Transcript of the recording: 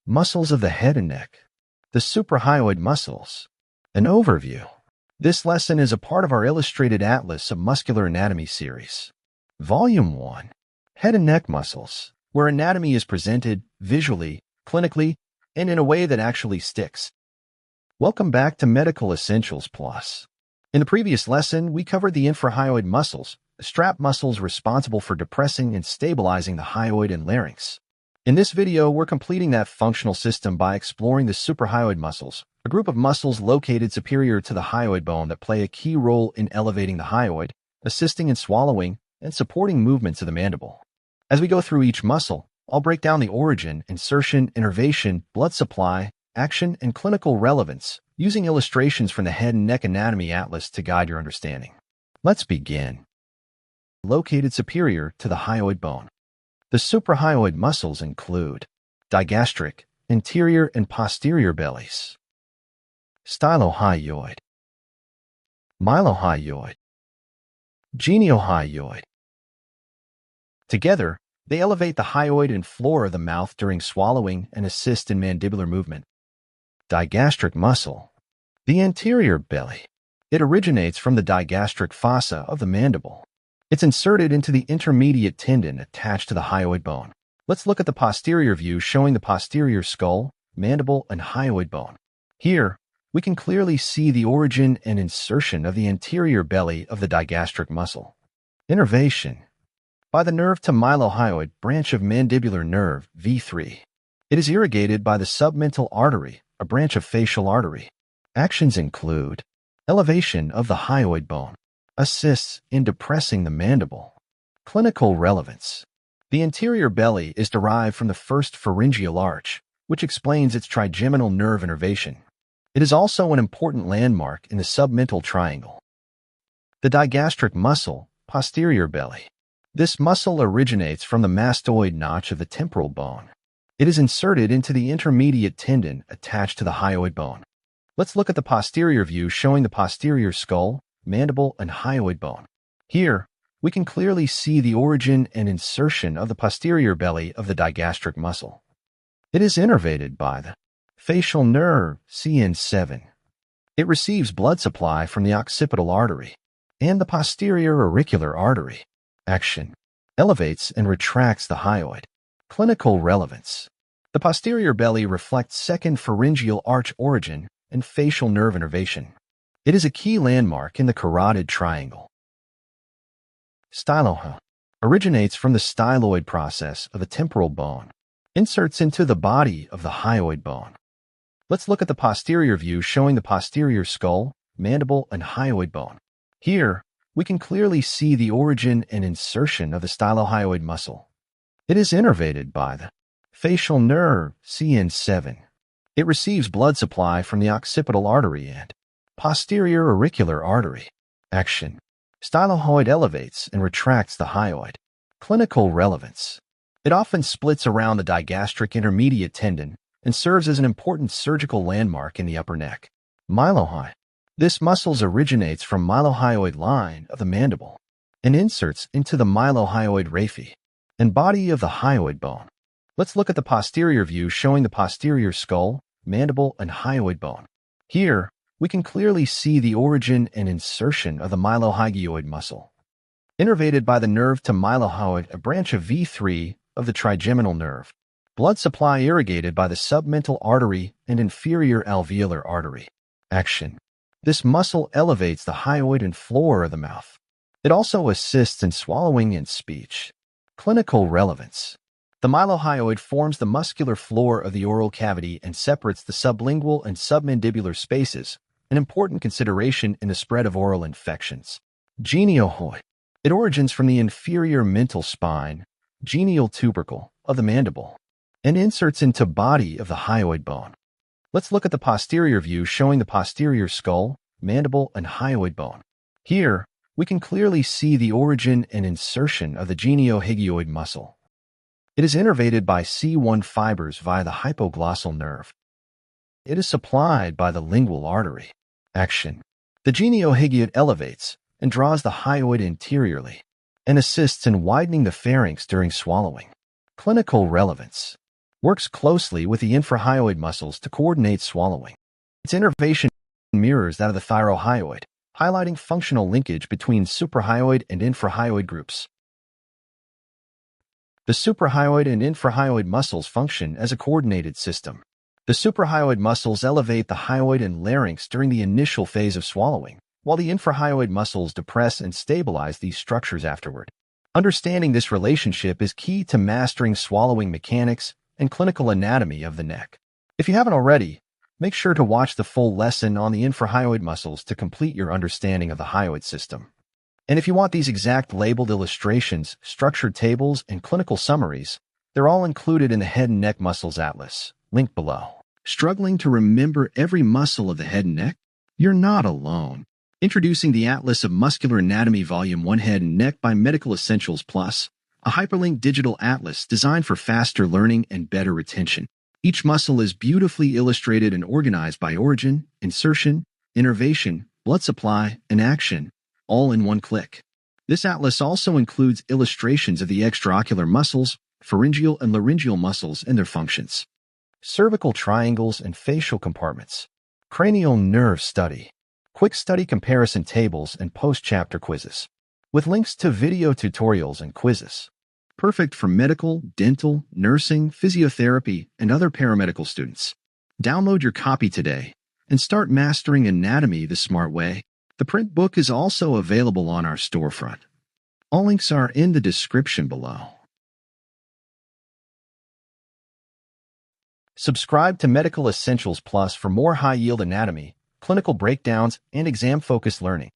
Muscles of the head and neck. The suprahyoid muscles. An overview. This lesson is a part of our Illustrated Atlas of Muscular Anatomy series. Volume 1. Head and neck muscles, where anatomy is presented visually, clinically, and in a way that actually sticks. Welcome back to Medical Essentials Plus. In the previous lesson, we covered the infrahyoid muscles, the strap muscles responsible for depressing and stabilizing the hyoid and larynx. In this video, we're completing that functional system by exploring the suprahyoid muscles, a group of muscles located superior to the hyoid bone that play a key role in elevating the hyoid, assisting in swallowing, and supporting movements of the mandible. As we go through each muscle, I'll break down the origin, insertion, innervation, blood supply, action, and clinical relevance, using illustrations from the Head and Neck Anatomy Atlas to guide your understanding. Let's begin. Located superior to the hyoid bone. The suprahyoid muscles include digastric, anterior and posterior bellies, Stylohyoid, Mylohyoid, Geniohyoid. Together, they elevate the hyoid and floor of the mouth during swallowing and assist in mandibular movement. Digastric muscle. The anterior belly. It originates from the digastric fossa of the mandible. It's inserted into the intermediate tendon attached to the hyoid bone. Let's look at the posterior view showing the posterior skull, mandible, and hyoid bone. Here, we can clearly see the origin and insertion of the anterior belly of the digastric muscle. Innervation. By the nerve to mylohyoid branch of mandibular nerve, V3. It is irrigated by the submental artery, a branch of facial artery. Actions include elevation of the hyoid bone. Assists in depressing the mandible. Clinical relevance. The anterior belly is derived from the first pharyngeal arch, which explains its trigeminal nerve innervation. It is also an important landmark in the submental triangle. The digastric muscle, posterior belly. This muscle originates from the mastoid notch of the temporal bone. It is inserted into the intermediate tendon attached to the hyoid bone. Let's look at the posterior view showing the posterior skull, mandible, and hyoid bone. Here, we can clearly see the origin and insertion of the posterior belly of the digastric muscle. It is innervated by the facial nerve, CN7. It receives blood supply from the occipital artery and the posterior auricular artery. Action. Elevates and retracts the hyoid. Clinical relevance. The posterior belly reflects second pharyngeal arch origin and facial nerve innervation. It is a key landmark in the carotid triangle. Stylohyoid originates from the styloid process of the temporal bone, inserts into the body of the hyoid bone. Let's look at the posterior view showing the posterior skull, mandible, and hyoid bone. Here, we can clearly see the origin and insertion of the stylohyoid muscle. It is innervated by the facial nerve, CN7. It receives blood supply from the occipital artery and posterior auricular artery. Action. Stylohyoid elevates and retracts the hyoid. Clinical relevance. It often splits around the digastric intermediate tendon and serves as an important surgical landmark in the upper neck. Mylohyoid. This muscle originates from mylohyoid line of the mandible and inserts into the mylohyoid raphe and body of the hyoid bone. Let's look at the posterior view showing the posterior skull, mandible, and hyoid bone. Here, we can clearly see the origin and insertion of the mylohyoid muscle. Innervated by the nerve to mylohyoid, a branch of V3 of the trigeminal nerve. Blood supply irrigated by the submental artery and inferior alveolar artery. Action. This muscle elevates the hyoid and floor of the mouth. It also assists in swallowing and speech. Clinical relevance. The mylohyoid forms the muscular floor of the oral cavity and separates the sublingual and submandibular spaces, an important consideration in the spread of oral infections. Geniohyoid. It origins from the inferior mental spine, genial tubercle, of the mandible, and inserts into body of the hyoid bone. Let's look at the posterior view showing the posterior skull, mandible, and hyoid bone. Here, we can clearly see the origin and insertion of the geniohyoid muscle. It is innervated by C1 fibers via the hypoglossal nerve. It is supplied by the lingual artery. Action. The geniohyoid elevates and draws the hyoid interiorly and assists in widening the pharynx during swallowing. Clinical relevance. works closely with the infrahyoid muscles to coordinate swallowing. Its innervation mirrors that of the thyrohyoid, highlighting functional linkage between suprahyoid and infrahyoid groups. The suprahyoid and infrahyoid muscles function as a coordinated system. The suprahyoid muscles elevate the hyoid and larynx during the initial phase of swallowing, while the infrahyoid muscles depress and stabilize these structures afterward. Understanding this relationship is key to mastering swallowing mechanics and clinical anatomy of the neck. If you haven't already, make sure to watch the full lesson on the infrahyoid muscles to complete your understanding of the hyoid system. And if you want these exact labeled illustrations, structured tables, and clinical summaries, they're all included in the Head and Neck Muscles Atlas, linked below. Struggling to remember every muscle of the head and neck? You're not alone. Introducing the Atlas of Muscular Anatomy Volume 1 Head and Neck by Medical Essentials Plus, a hyperlinked digital atlas designed for faster learning and better retention. Each muscle is beautifully illustrated and organized by origin, insertion, innervation, blood supply, and action, all in one click. This atlas also includes illustrations of the extraocular muscles, pharyngeal and laryngeal muscles and their functions, cervical triangles and facial compartments, cranial nerve study, quick study comparison tables and post-chapter quizzes, with links to video tutorials and quizzes. Perfect for medical, dental, nursing, physiotherapy, and other paramedical students. Download your copy today and start mastering anatomy the smart way. The print book is also available on our storefront. All links are in the description below. Subscribe to Medical Essentials Plus for more high-yield anatomy, clinical breakdowns, and exam-focused learning.